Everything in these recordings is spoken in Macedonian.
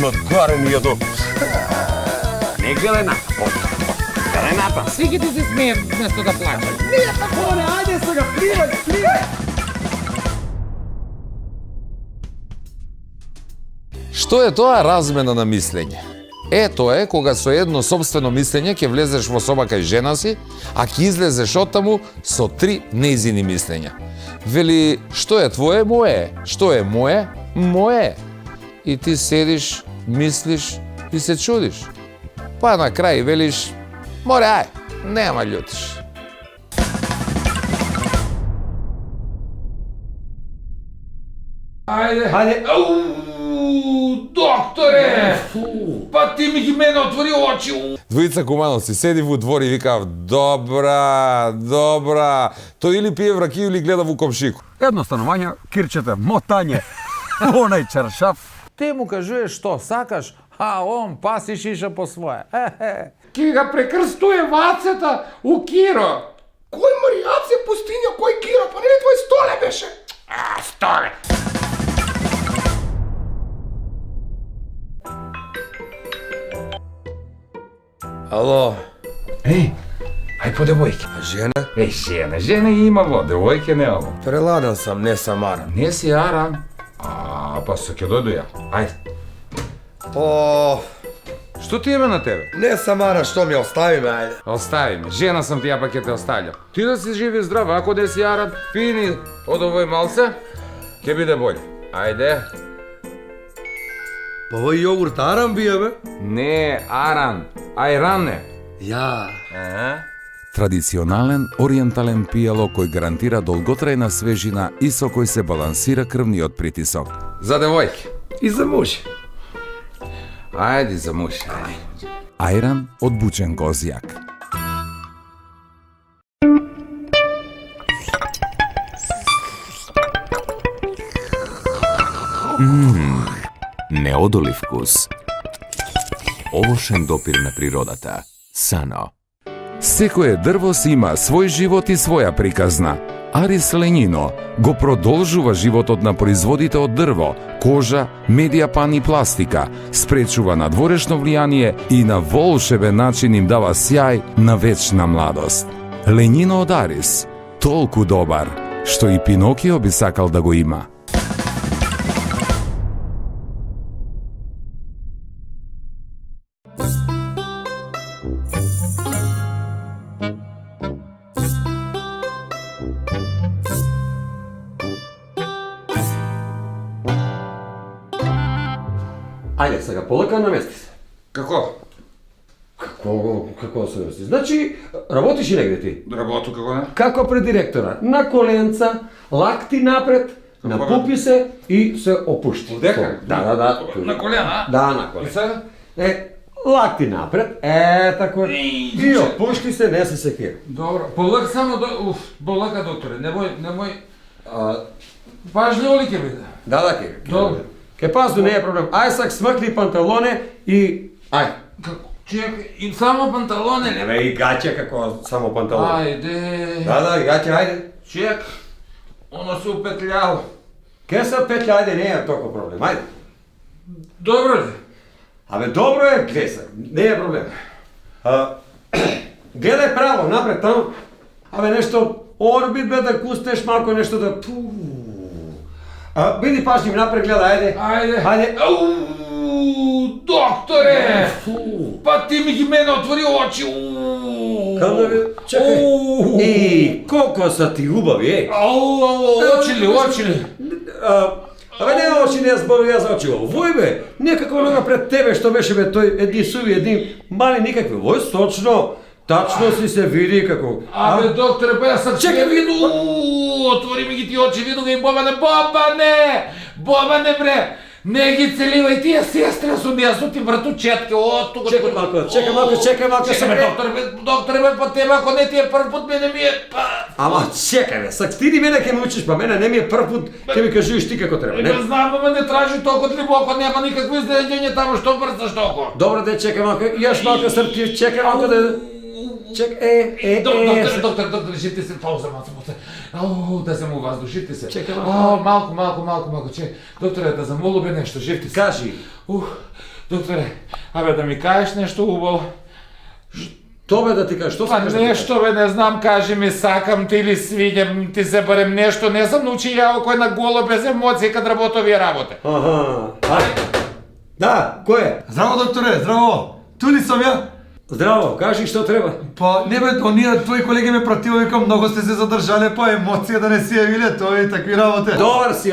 Накарани едно. Не гледай на Рената, всеки ти се смее вместо да плаче. Nije tako, ne, ajde se ga, plivaj. Што е тоа размена на мислење? Тоа е кога со едно собствено мислење ќе влезеш во соба кај жена си, а ќе излезеш оттаму со 3 нејзини мислења. Вели, што е твое, мое, што е мое, мое. И ти седиш, мислиш и се чудиш. Па на крај велиш, море, ај, нема љутиш. Ајде. Докторе! Па ти ми ги мене отвори очи. Двојца кумановци седи во двор и викав, добра. Тој или пие вракију или гледа во комшику. Едно станување, кирчете, мотање, онај чаршаф. Те му кажуваш што сакаш, а он паси шиша по свое. Ки ga prekrstuje vaceta u Kiro. Кој маријаце пустиња, кој Киро, па нели твој столе беше? Stole. Ало, Ej, aj po devojke. жена? Žene imamo, devojke nemamo. Преладен сам, не сам Аран. Не си Aran. Pa se ќе doјду ја. Ајде. О, Што ти има на тебе? не сам Аран, што ми остави ме, ајде. Остави ме, жена sam ti, ja pa ќе те оставljam. Ти да си живи здрав, ако не си Aran, пини од овој малце, ќе биде болje. Ајде. Па овој јогурт Аран бија, бе? Не, Aran, ајране. Ја. Традиционален ориентален пијало кој гарантира долготрајна свежина и со кој се балансира крвниот притисок. За девојке. И за муж. Ајде за муж, ајде. Ајран од бучен козјак. Неодолив вкус. Овошен допир на природата. Сано. Секое дрво си има свој живот и своја приказна. Арис Ленино го продолжува животот на производите од дрво, кожа, медијапан и пластика, спречува надворешно влијание и на волшебен начин им дава сјај на вечна младост. Ленино од Арис, толку добар, што и Пинокио би сакал да го има. Ајде сега, полека намести се. Како? Како се намести? Значи, работиш и негде ти? Работу како не? Како пред директора? На коленца, лакти напред, напупи се и се опушти. Овдека? Да. На колена? Да, на И колена. сега? Лакти напред, тако. И опушти се, не се секира. Добро. Полак само до... полака, докторе. Немој... Пажливо ли ќе биде? Да, ке. Добро. Ке пазду, не е проблем. Ај сак смркни панталоне и... Ај. Како? Чекај, и само панталоне ли? Еве и гаќа како само панталоне. Ајде. Да, и гаќа, ајде. Чек. Оно се упетлјало. Ке се петља, ајде, не е толку проблем. Ајде. Добро ли? Абе, добро е, гледай се, не е проблем. Гледај право, напред таму. Абе, нешто орбит, бе, да кустеш малко, нешто да... Биди пашлив, напред, гледај, ајде. Ајде. Докторе! Па ти ми ги мене отвори очи. Кам бе, чекај. Колко са ти убави, Очи ли? Абе, не очи, не збори, јас за очи. Вој бе, некако оноga пред тебе што беше бе, тој едни суви, едни мали никакви. Вој сочно, тачно си се види како... Абе, докторе, па јас сак... Чекај, виду! Отвори ми ги ти очи, виду ги Бобане! Бобане, бре! Не ги целивај тие сестра су ми, јас су ти вратучетке, тука... Чекај малко. Докторе, бе, по тебе, ако не ти е прв пут, мене ми е... Ама чекај бе, сак ти мене ќе ме учиш, па мене не ми е прв пут, ќе ми кажуваш ти како треба, Не не? знам, ама не тражи толку длибоко, нема никакво изненадење таму, што брцаш толку? Добро да чекај малко, јаш малко српив, чекај малко да... Доктор, Доктор, ще ти се пауза, малце. Ау, да зему воздушите се. Чекай малку, чекай. Докторе, да замолубе нешто, живти се. Кажи. Докторе, да ми кажеш нешто убаво. Тобе да ти кажа, што Па сакаш да ти кажа? нешто не знам, кажи ми, сакам те или свиѓам ти се барем нешто, не сум научи ја кој на голо без емоции кад работови работе. Аха. Ајде. Да, кој е? Здраво, докторе, здраво. Тули сам ја. Здраво, кажи што треба. Па, не бе, оние твои колеги ме пратило, викам, многу сте се задржале, па емоција да не си јавиле, тоа и такви работи. Добар си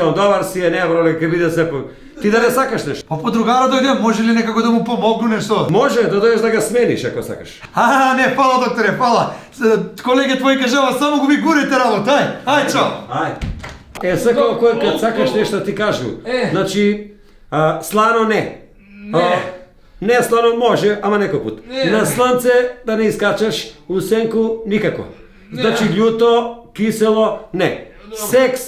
е, не броле, ке биде се по... Ти да не сакаш нешто? Па по другара дојде, може ли некако да му помогну нешто? Може да дојдеш да ga смениш ако сакаш. Не, фала, докторе, фала. Колеги твои кажава, само го ми гурите работа, ај, чао. Ај. Секој кој кад сакаш нешто ти кажу. Значи, слано не. Не слано може, ама некој пут. На сланце да не искачаш, у сенку никако. Значи љуто, кисело, не. Секс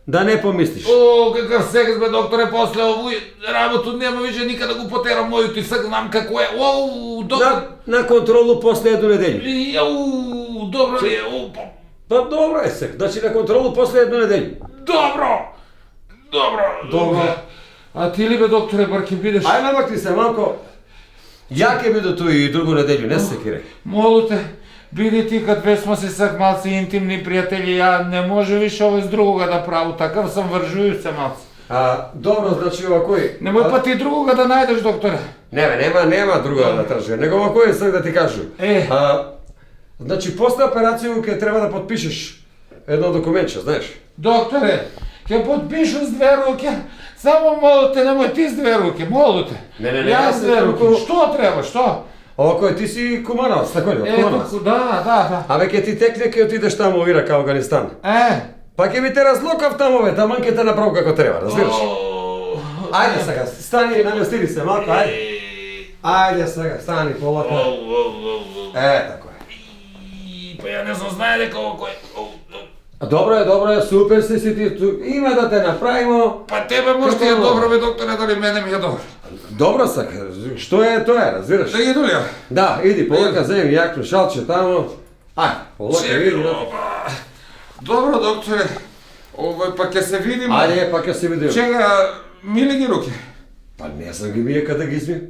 да не помислиш. О, какав секс бе, докторе, после овој работу нема више никад да го потерам мојот и сега знам како е. Оу, добро. На контролу после едно неделју. Оу, добро ли е. Па добро е секс. Значи на контролу после едно неделју. Добро. А ти ли бе, докторе, бар ќе бидеш? Ај намакни се малко. Ја ќе биде тој и другу неделју, не се кире. Молу те, биди ти кад ве сме се сак малци интимни пријатели, ја не може више овој с другога да праву, такав сам вржују се малци. Добро, значи овакој. Немој па ти другога да најдеш, докторе. Не бе, нема друга да тржи, него овакој сак да ти кажу. Значи после операцију ќе треба да потпишеш едно документче, знаеш? Докторе, ќе подпишу с две руки. Само молу те, немој ти с две руки, молу те. Не, Јас с две руки. Што треба, што? Овакој, ти си кумановац, тако ли? Кумановац. Да. Абе, ќе ти текне, ќе отидеш таму у Ирак, Афганистан. Па ќе ви те разлокав таму, бе, таман ќе те направу како треба, разбираш? Ајде сега, стани, наместили се малко, ајде. Ајде сега, стани, полако. Тако е. Па ја не знам, знае дека овој... Добро е, супер си ти, има да те направимо. Па тебе може ти е добро, бе, докторе, дали мене ми е добро. Добро сака, што е тоа, разбираш? Да ги долија. Да, иди, полака, земи јакно шалче таму. Полака, иди. Добро, докторе. Овој па ќе се видиме. Ајде, па ќе се видиме. Чека, мили ги руки. Па не сам ги мие када ги изми.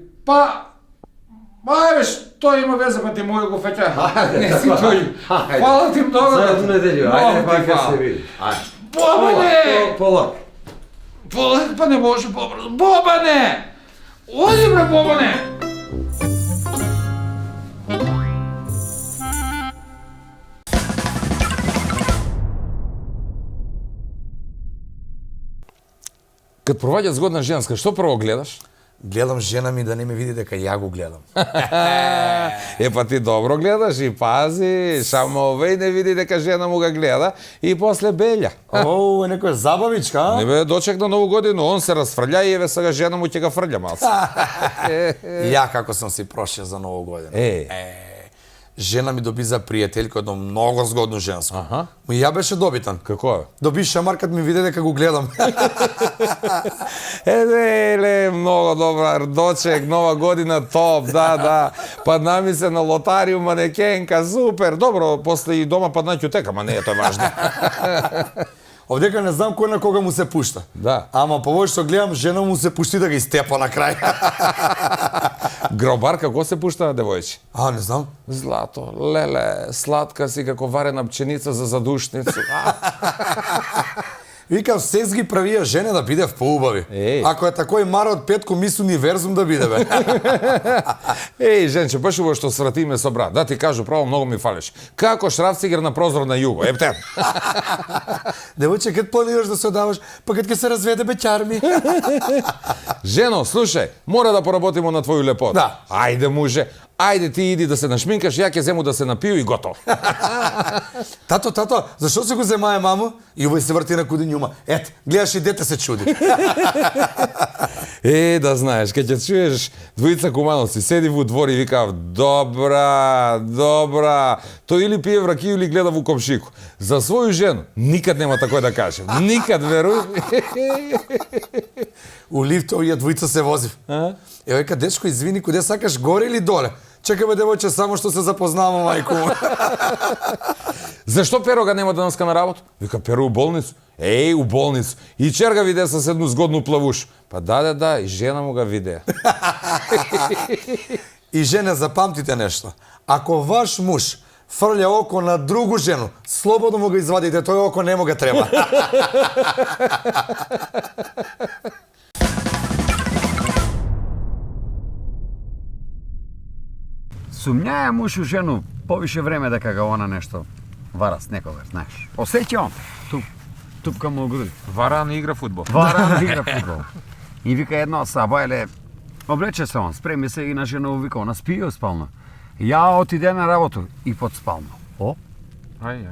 Ајде, што има везе, па ти мој го феќа. Ајде, Не си така. тој. Фала ти многу. За едну неделю, ајде па ќе се види. Бобане! Полак. Полак, па не може побрзо. Бобане! Оди бре, Бобане! Кад проваѓа згодна женска, што прво гледаш? Гледам жена ми да не ме види дека ја го гледам. Па ти добро гледаш и пази, само овој не види дека жена му га гледа и после белја. Оу, е некоја забавичка, а? Не бе, дочек на нову годину, он се расфрља и еве сега жена му ќе га фрља малце. Ја како сум си прошил за ново година. Жена ми доби за пријателјко едно многу згодно женско. Му ја беше добитан. Како е? Доби шамар кад ми виде дека го гледам. Многу добар дочек, нова година топ, да. Падна ми се на лотарију манекенка, супер. Добро, после и дома падна ќутека, ма не е тоа важно. Овдека не знам кој на кога му се пушта. Да. Ама повој што гледам, жена му се пушти да ги степа на крај. Гробар како се пушта девојче? Не знам. Злато, леле, сладка си како варена пченица за задушницу. Викам, секс ги правија жене да биде поубави. Ако е такој мара од петко мис универзум да биде, бе. Женче, баш убаво што свратиме со брат. Да ти кажу, право многу ми фалиш. Како шрафцигер на прозор на југо, ептен. Девојче, кад планираш да се одаваш, па кад ќе се разведе беќарми. Жено, слушај, мора да поработиме на твоју лепота. Да. Ајде, муже, ајде ти иди да се нашминкаш, ја ќе зему да се напију и готово. Тато, зашо се го земае мамо? И овој се врти на кудињума. Ет, гледаш и дете се чуди. Да знаеш, кога ќе чуеш двојца кумановци седи во двор и викав добра, тој или пие вракију или гледа во комшику. За своју жену никад нема такој да кажем. Никад, веруј. У лифт овие двојца се возив. Века, дечко, извини, куде сакаш, горе или доле? Чекай бе, девојче, само што се запознавам, мајко. Зашто Перо га нема денеска на работа? Вика, Перо у болницу. Еј, у болницу. И черга виде с едну згодну плавуш. Па да, и жена му га виде. И жене, запамтите нешто. Ако ваш муж фрља око на другу жену, слободно му го извадите, тој око не му га треба. Сумњаја муж у жену повише време дека га она нешто вара с некогаш, знаеш. Осеќавам, тупка му груди. Вара не игра фудбал. Вара игра фудбал. И вика едно саба, еле, облече се он, спреми се и на жена вика, она спие у спална. Ја отиде на работу и под спална. О, Ај.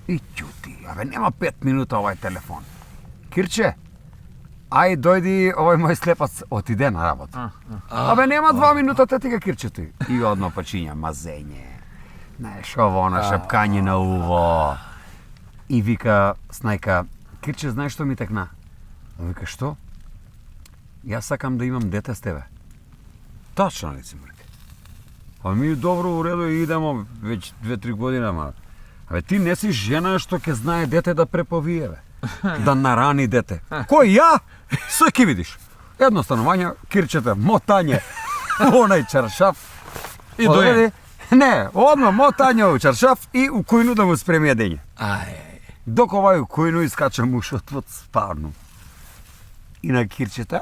и ќути, абе нема 5 минута овај телефон. Кирче, ај дојди овој мој слепац, отиде на работа. Абе нема 2 минута те ти га кирчето. И одно почиња мазење. Знаеш, ово на шапкање на уво. И вика снајка, Кирче, знаеш што ми текна? А вика, што? Јас сакам да имам дете с тебе. Точно ли си, брате? Ами добро, у реду, идемо веќе 2-3 година, ама. Абе ти не си жена што ќе знае дете да преповие, бе. Да нарани дете. Кој ја? Се ќе видиш. Едно станување, кирчета, мотање, онај чаршаф. И дојде. Не, одма мотање у чаршаф и у кујну да му спреми јадење. Док овај у кујну искача мушот од спарну. И на кирчета,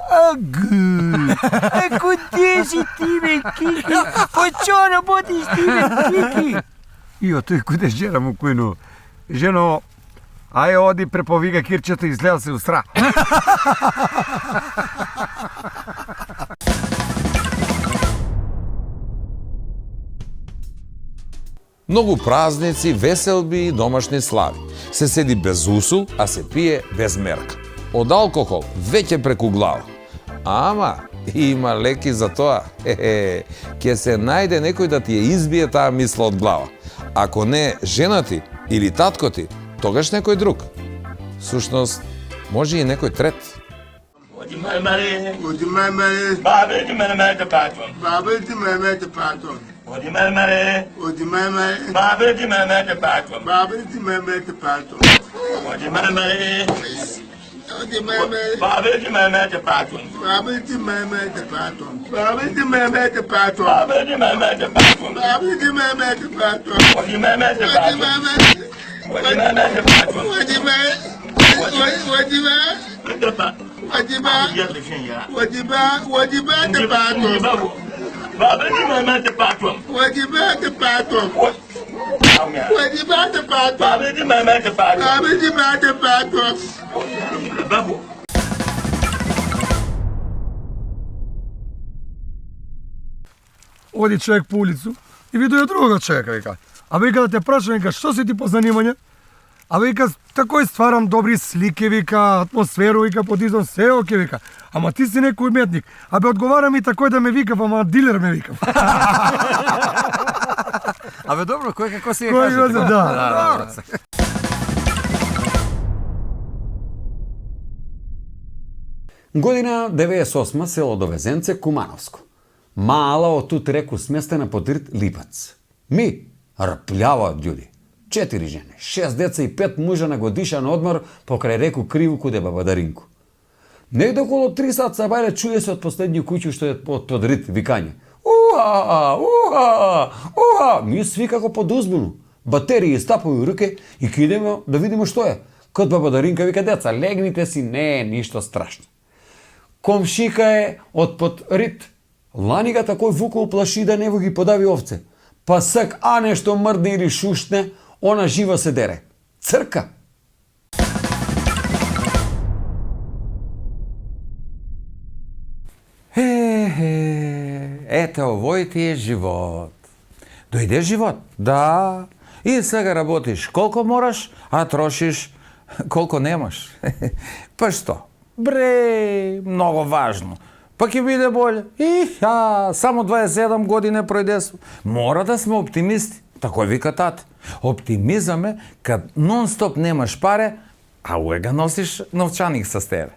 куде си ти, бе, Кики? Очо работиш ти, бе, Кики? И о тој куде жена му кујну. Жено, ај оди преповига кирчето и излеа се устра. Многу празници, веселби и домашни слави. Се седи без усул, а се пие без мерка. Од алкохол веќе преку глава. Ама, има леки за тоа. Ке се најде некој да ти ја избие таа мисла од глава. Ако не жена ти или татко ти, тогаш некој друг. Сушност, може и некој трет. Would you marry? Baba, would you marry the patron? Baba, would you marry the patron? Would you marry? Would you marry? Baba, would you marry the patron? Baba, would you marry the patron? Would you marry? Would you marry? Baba, would you marry the patron? Baba, would you marry the patron? Baba, would you marry the patron? Baba, would you marry the patron? Baba, would you marry the patron? Would you marry the patron? Would you marry the patron? Would you marry? Would you marry? The patron. Wajiba the patron. Baba, you may the patron. Wajiba the patron. Wajiba the patron. Baba, you may the patron. Baba, you may the patron. Babu. Оди човек по улицу и види другого човека, вика. А вика да те прашам, вика, што си ти по занимање? А вика, такој стварам добри слики, вика, атмосферу, вика, подизам се оке, вика. Ама ти си некој уметник. Абе, одговара ми такој да ме викав, ама дилер ме викав. Абе добро, кој како си ја Кој каже? го да. Година 98, село Довезенце, Кумановско. Мала од тут реку сместена под рит Липац. Ми, рпљава од људи. 4 жени, 6 деца и 5 мужа на годишан одмор покрај реку Криву куде баба Даринко. Негде околу 3 саца бајле чуе се од последниот куќу што е под рит викање. Уа! Ми свикако под узбуну. Батерии стапови руке и кидеме да видиме што е. Код баба Даринка вика, деца, легните си, не е ништо страшно. Комшика е од под рит. Ланига такој вуко уплаши да не ги подави овце. Па сак, а нешто мрдне или шушне, она живо се дере. Црка. Ете, овој ти е живот. Дојде живот? Да. И сега работиш колко мораш, а трошиш колко немаш. Па што? Бре, многу важно. Па ќе биде боле. Само 27 години пројдесу. Мора да сме оптимисти. Такој вика тат. Оптимизам е кад нон-стоп немаш паре, а уега носиш новчаник со тебе.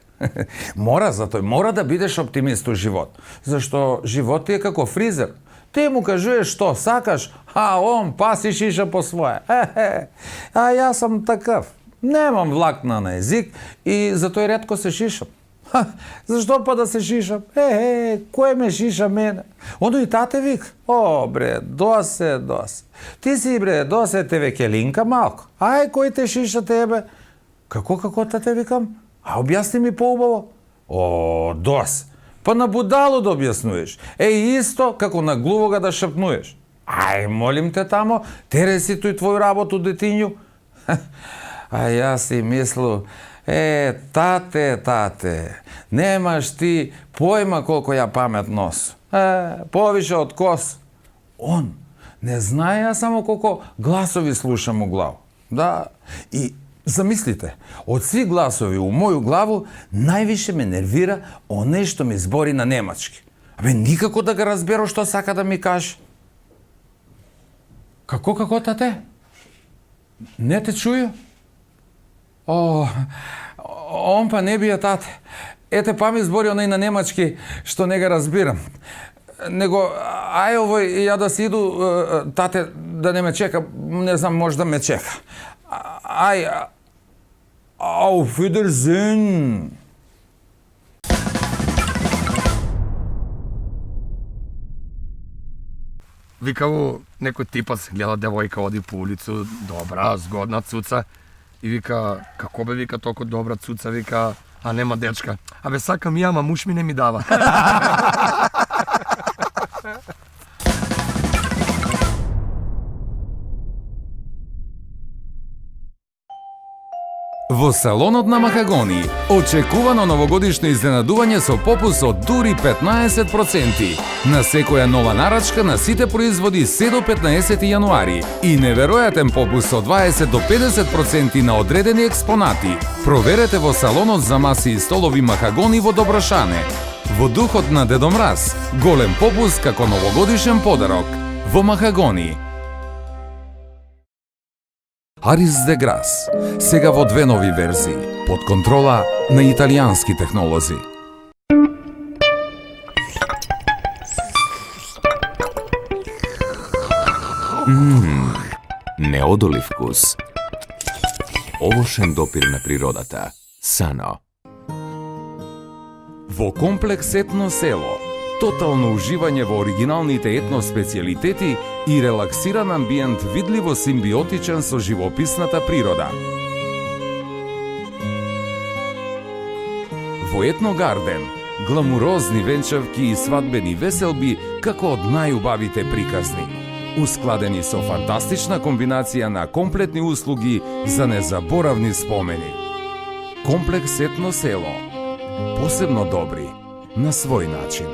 Мора да бидеш оптимист у живот. Зашто живот ти е како фризер. Ти му кажуеш што сакаш, а он паси шиша по свое. А јас сам такав. Немам влакна на език и затоа ретко се шишам. Зашто па да се шишам? Кој ме шиша мене? Оно и тате вика, бре, досе. Ти си, бре, досе те векелинка малко. Ај, кој те шиша тебе? Како тате викам? А објасни ми поубаво. Дос. Па на будало да објаснуеш. Исто како на глувога да шапнуеш. Ај, молим те тамо, тереси тој твој работу, детињу. А јас си мислу, тате, немаш ти појма колко ја памет нос. Повише од кос. Он не знае само колко гласови слушам у главу. Да, и замислите, од сви гласови у моју главу највише ме нервира оне што ми збори на немачки. Никако да ga разберо што сака да ми каже. Како, тате? Не те чую? Он па не бија тате. Ете па ми збори онај на немачки што не ga разбирам. Него, ај овој, ја да си иду, тате, да не ме чека, не знам, може да ме чека. Ај, auf Wiedersehen. Викаво, некој типац гледа девојка оди по улицу, добра, згодна цуца, и вика, како бе, вика, толку добра цуца, вика, а нема дечка. Сакам ја, ама муж ми не ми дава. Во салонот на Махагони, очекувано новогодишно изненадување со попус од дури 15%. На секоја нова нарачка на сите производи се до 15 јануари и неверојатен попус од 20 до 50% на одредени експонати. Проверете во салонот за маси и столови Махагони во Доброшане. Во духот на Дедо Мраз, голем попус како новогодишен подарок. Во Махагони. Арис де Грас, сега во 2 нови верзии, под контрола на италијански технолози. Неодолив вкус. Овошен допир на природата. Сано. Во комплекс Етно село, тотално уживање во оригиналните етно специјалитети и релаксиран амбиент видливо симбиотичен со живописната природа. Во Етно Гарден, гламурозни венчавки и свадбени веселби како од најубавите приказни, ускладени со фантастична комбинација на комплетни услуги за незаборавни спомени. Комплекс Етно село, посебно добри на свој начин.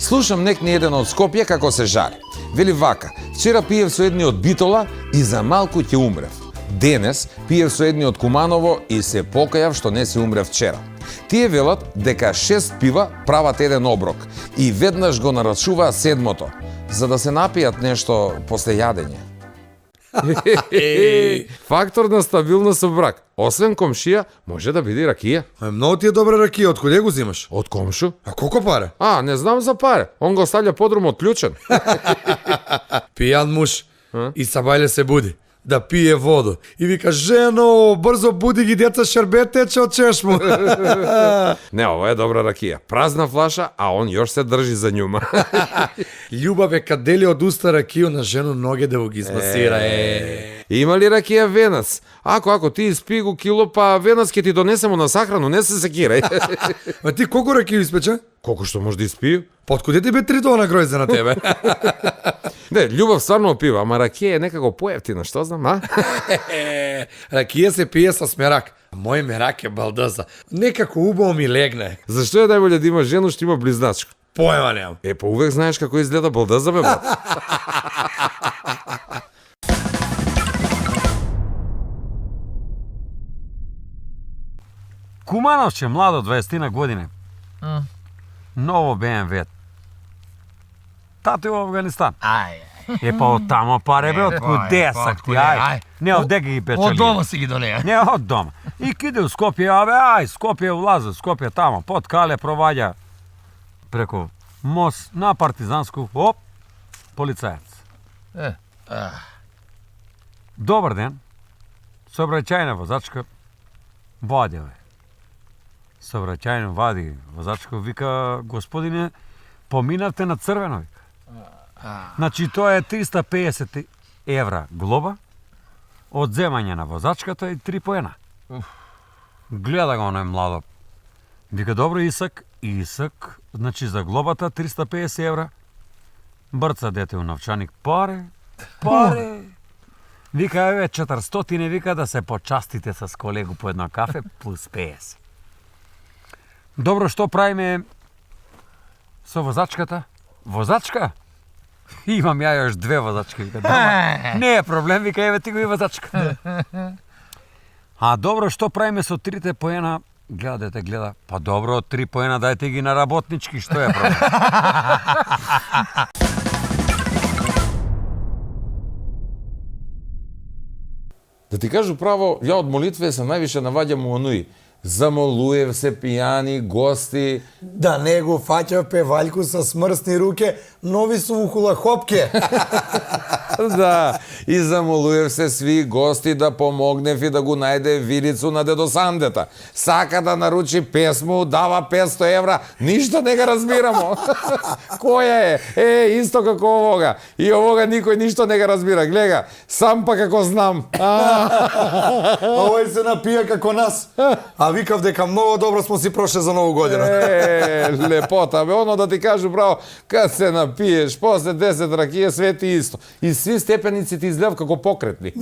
Слушам некни еден од Скопје како се жари. Вели вака, вчера пиев со едни од Битола и за малку ќе умрев. Денес пиев со едни од Куманово и се покајав што не си умрев вчера. Тие велат дека 6 пива прават еден оброк и веднаш го нарачуваат 7-то, за да се напијат нешто после јадење. Фактор на стабилност со брак. Освен комшија, може да биде ракија. Многу ти е добра ракија, од кој го взимаш? Од комшу. А колку паре? Не знам за паре. Он го оставља подрумот клучен. Пијан муж и сабајле се буди да пие воду. И вика, жено, брзо буди ги деца, шербет тече од чешму. Не, ова е добра ракија. Празна флаша, а он још се држи за њума. Љубав е кад дели од уста ракију на жено ноге да го ги измасира. Има ли ракија венац? Ако ти испи го кило, па венац ќе ти донесемо на сахрану, не се секирај. Ма ти колку ракију испече? Колку што може да испију? Откуде ти бе 3 тона гројзе на тебе? Не, љубов стварно пива, ама ракија е некако поевтина, што знам, а? Ракија се пие со смерак. Мој мерак е балдаза. Некако убаво ми легне. Зашто е најболje да има жену што има близначка? Поема немам. Па увек знаеш како изгледа балдаза, бе, брат. Кумановче, младо, 20 години. Ново БМВ. Тато е во Афганистан. Па од тамо паре, бе, од куде сак ти, ај. Не, од дека ги печали. Од дома си ги донеја. Не, од дома. I ide u Skopje, aj, Skopje ulaze, Skopje tamo, pod Kale provađa preko most na Partizansku, op, policajac. Dobar den, saobraćajna vozačka, vadi ove. Saobraćajna vadi vozačka, vika, gospodine, pominate na crveno, vika. Znači, to je 350 evra globa, odzemanje na vozačkата i 3 poena. Гледа го оној младо. Вика, добро, Исак, значи за глобата 350 евра. Брца дете у новчаник, паре. Вика, еве, 400, вика, да се почастите с колегу по едно кафе, плюс 50. Добро, што правиме со возачката? Возачка? Имам ја još 2 возачки, вика, дома. Не е проблем, вика, еве ти го и возачка. А добро, што правиме со 3 поена? Гледа. Па добро, 3 поена дајте ги на работнички, што е проблем? Да ти кажу право, ја од молитве се највише наваѓам у онуи. Замолуев се пијани, гости. Да не го фаќа певаljku со смрсни руке, нови су у хулахопке. Да, и замолуев се сви гости да помогнев и да го најде вилицу на дедо Сандета. Сака да наручи песму, дава 500 евра, ништо не га разбирамо. Која е? Исто како овога. И овога никој ништо не га разбира. Гледа, сам па како знам. Овој се напија како нас. А викав дека многу добро смо си прошли за Нову година. Лепота, бе, оно да ти кажу право, кад се напиеш, после 10 ракија, све ти исто. И сви степеници ти изгледав како покретни.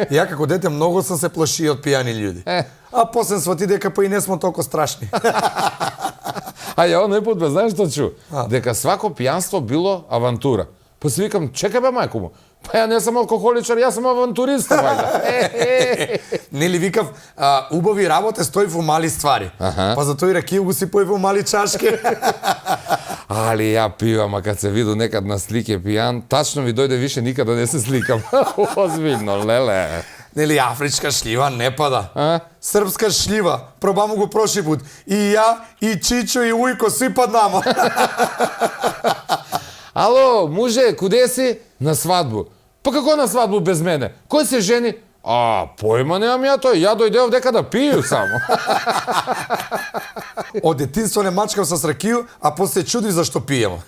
Ја како дете многу сам се плаши од пијани луѓе. А после свати дека па и не смо толку страшни. А ја оној пут, бе, знаеш што чу? Дека свако пијанство било авантура. Па си викам, чекај бе, мајко му, па ја не сам алкохоличар, јас сум авантуриста, вајда. Нели викав, убави работе стои во мали ствари. Па затоа и ракију го сипој во мали чашки. Али ја пивам, а кад се виду некад на слике пијан, тачно ми дојде више никад да не се сликам. Озбилно, леле. Нели афричка шлива не пада. Српска шлива, пробамо го прошли пут. И ја, и Чичо, и Ујко, сви паднама. Ало, муже, куде си? На свадбу. Па како на свадбу без мене? Кој се жени? А, појма немам ја тој, ја дојдев дека да пију само. Од детинство не мачкам со ракију, а после чуди зашто пијам.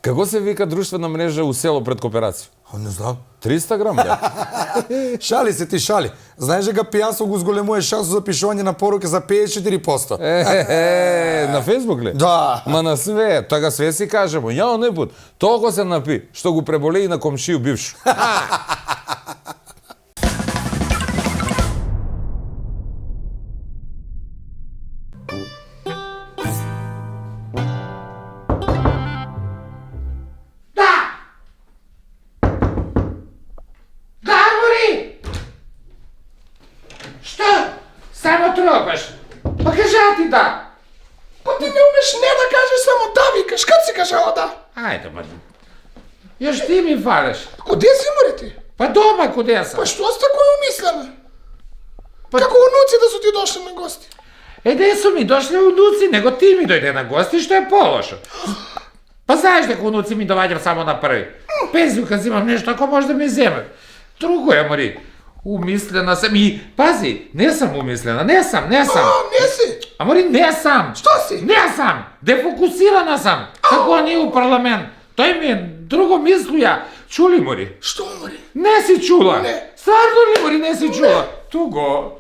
Како се вика друштвена мрежа у село пред кооперација? Не знам. 300 грам, бе. Шали се ти, шали. Знаеш дека пијанство го зголемува шансу за пишување на поруке за 54%. На Фейсбук ли? Да. Ма на све, тога све си кажемо. Ја оној пут, толку се напи, што го преболе и на комшију бившу. Па кажа ти да. Па ти не умеш не да кажеш, само да викаш. Кад си кажала да? Ајде, ма. Јаш ти ми фалеш. Куде си, море ти? Па дома куде сам. Па што си тако умислена? Како унуци да су ти дошли на гости? Не су ми дошли унуци, него ти ми дојде на гости, што е полошо. Па знаеш дека унуци ми доваѓам само на први. Пензiju кад зимам нешто, ако може да ми земе. Друго е, мори. Умислена сам и, пази, не сам умислена, не сам. А, не си? А мори, не сам. Што си? Не сам. Дефокусирана сам. Како ние у парламент. Тој ми е друго мислуја. Чули, мори? Што, мори? Не си чула? Не. Стварно ли, мори, не си чула? Туго.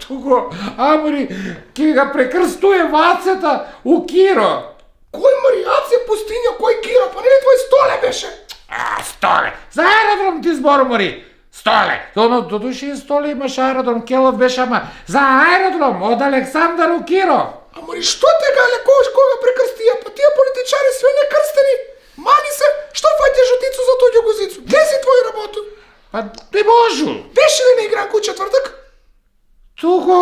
А, мори, ке га прекрстуе вацата у Киро. Кој, мори, Аце пустиња, кој Киро? Па нели твој Столе беше? Столе. За аеродром ти збору, мори. Столе. До души и Столе имаш аеродром, Келов беше, ама за аеродром од Александар у Киро. А мори, што те га лекуваш кога прекрстија? Па тие политичари све не крстени. Мани се, што фаќаш жутицу за тој ѓугозицу? Где си твој работу? Па не можу. Беше ли на игранку четвртак? Туго.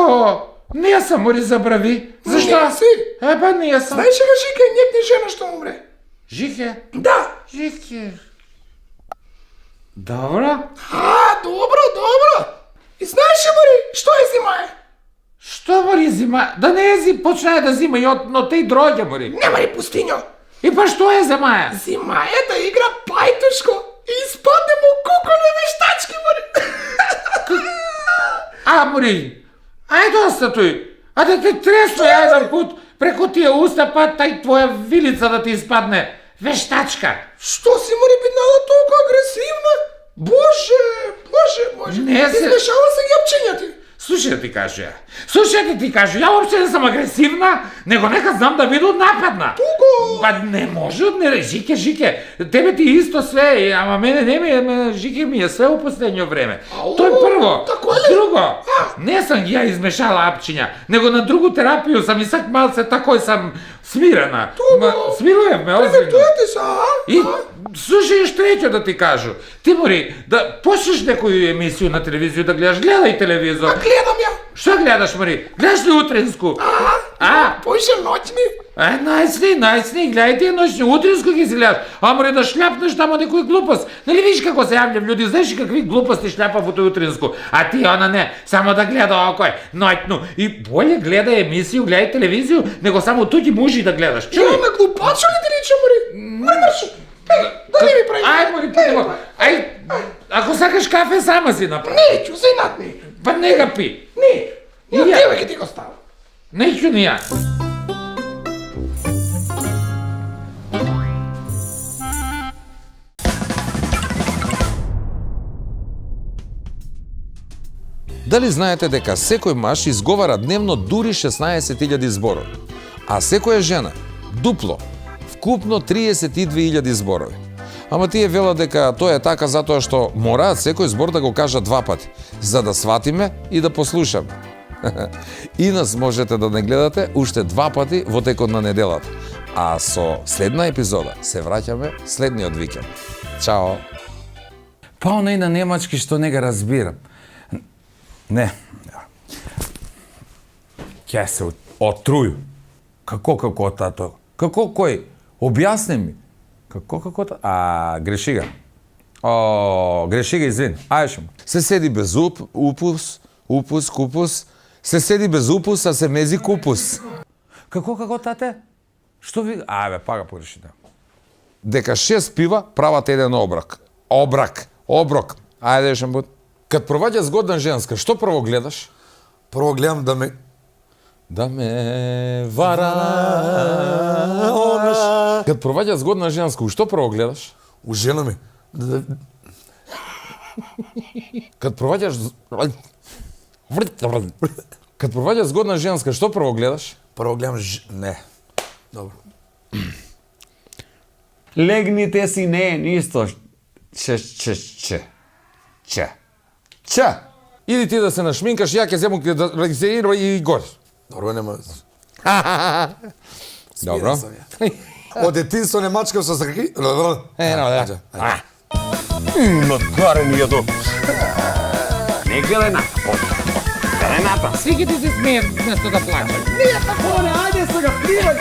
Не сам, мори, забрави. Зашто? Не си. Па не сам. Знаеш ли Жике, некни жена што умре? Жике? Да. Жике. Добро. Добро. И знаеш Што е зимае? Што, Мари, зима? Да не е почнае да зима и од те и дроѓе, Мари. Нема ли пустињо? И па што е зимае? Зимае да игра пајтушко и испадне му куколе вештачки, Мари. А, Мари, ај доста тој. А да те тресно еден пут преку тие уста, па тај твоја вилица да ти испадне вештачка. Што си, Мари, биднала толку агресивна? Боже. Не се... Измешала се ги апчиња ти. Слушај да ти кажу ја. Ја воопште не сум агресивна, него нека знам да биде нападна. Туго! Па не може од не, Жике. Тебе ти исто све, ама мене не ми, Жике ми е све у последњо време. Тој прво. Тако ли? Друго, не сам ја измешала апчиња, него на другу терапију сам и сак малце такој сам смирена. Туго! Смирував ме, озbiljno. Превентуете се, а? И слушај еш треќо да ти кажу. Ти Мори, да почнеш некоju емисију на телевизију да гледаш, гледај телевизор. Гледам ја. Што гледаш, Мари? Гледаш ли утринску? Поише ноќни. Најсни, гледај тие ноќни, утринску ги си гледаш. А Мари да шляпнеш тамо некој глупост. Нели виж како се јавljам луѓе, знаеш какви глупости шляпа во тој утринску. А ти она не, само да гледа окој ноќну. И боле гледај емисију, гледај телевизију, него само туѓи мужи да гледаш. Ја ме глупачо ли ти рече, Мари? Мари, марши. Да не ми прави. Ај, Мари, пидемо. Ај, ако сакаш кафе, сама си направи. Неќу, за инат неќу. Па не ga пи. Не. На тебе ќе ти го ставам. Неќу ни ја. Дали знаете дека секој маж изговара дневно дури 16.000 зборови, а секоја жена дупло, вкупно 32.000 зборови. Ама тие велат дека тоа е така затоа што мораат секој збор да го кажат два пати, за да сватиме и да послушаме. И нас можете да не гледате уште два пати во текот на неделата. А со следна епизода се враќаме следниот викенд. Чао! Па онај на немачки што не ga разбирам. Не. Ќе се отруju. Како тато? Како кој? Објасни ми. Како тато? Греши га. Греши га, извини. Ајшо. Се седи без купус. Се седи без упус, а се мези купус. Како тате? Што ви... па га пореши да. Дека 6 пива прават еден оброк. Оброк. Ајде ешен пут. Кад проваѓа згодна женска, што прво гледаш? Прво гледам да ме варанаш. Кад проваѓа згодна женска, што прво гледаш? У жена ми. Кад проваѓа згодна женска, што прво гледаш? Прво гледам не. Добро. Легните си, не, нисто. Че. Иди ти да се нашминкаш, ја ќе зему да регистрира и горе. Добро, нема. Добро. Од детинство не мачкав со саки. Накарен јадо. Не гледај на. Гледај ната. Сите ти се смеат вместо да плачат. Не, тако не, ајде сега, пливај.